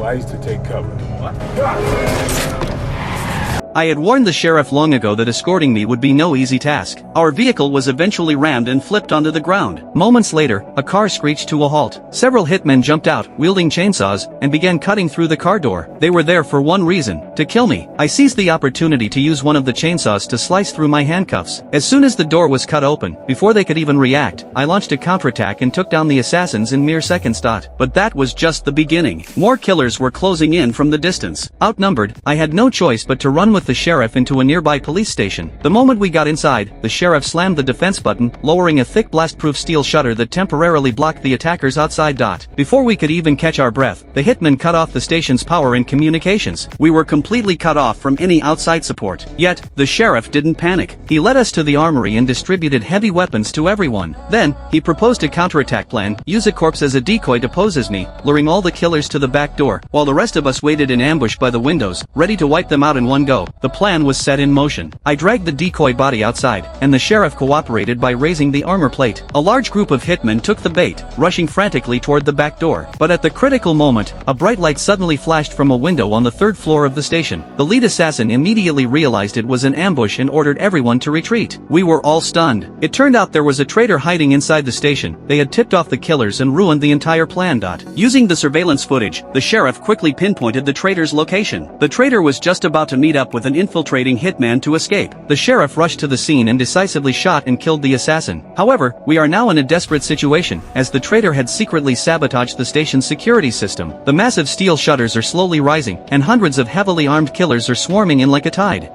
advised to take cover. What? I had warned the sheriff long ago that escorting me would be no easy task. Our vehicle was eventually rammed and flipped onto the ground. Moments later, a car screeched to a halt. Several hitmen jumped out, wielding chainsaws, and began cutting through the car door. They were there for one reason: to kill me. I seized the opportunity to use one of the chainsaws to slice through my handcuffs. As soon as the door was cut open, before they could even react, I launched a counterattack and took down the assassins in mere seconds. But that was just the beginning. More killers were closing in from the distance. Outnumbered, I had no choice but to run with the sheriff into a nearby police station. The moment we got inside, the sheriff slammed the defense button, lowering a thick blast-proof steel shutter that temporarily blocked the attackers outside. Before we could even catch our breath, the hitman cut off the station's power and communications. We were completely cut off from any outside support. Yet, the sheriff didn't panic. He led us to the armory and distributed heavy weapons to everyone. Then, he proposed a counterattack plan: use a corpse as a decoy to pose as me, luring all the killers to the back door, while the rest of us waited in ambush by the windows, ready to wipe them out in one go. The plan was set in motion. I dragged the decoy body outside, and the sheriff cooperated by raising the armor plate. A large group of hitmen took the bait, rushing frantically toward the back door. But at the critical moment, a bright light suddenly flashed from a window on the third floor of the station. The lead assassin immediately realized it was an ambush and ordered everyone to retreat. We were all stunned. It turned out there was a traitor hiding inside the station. They had tipped off the killers and ruined the entire plan. Using the surveillance footage, the sheriff quickly pinpointed the traitor's location. The traitor was just about to meet up with an infiltrating hitman to escape. The sheriff rushed to the scene and decisively shot and killed the assassin. However, we are now in a desperate situation, as the traitor had secretly sabotaged the station's security system. The massive steel shutters are slowly rising, and hundreds of heavily armed killers are swarming in like a tide.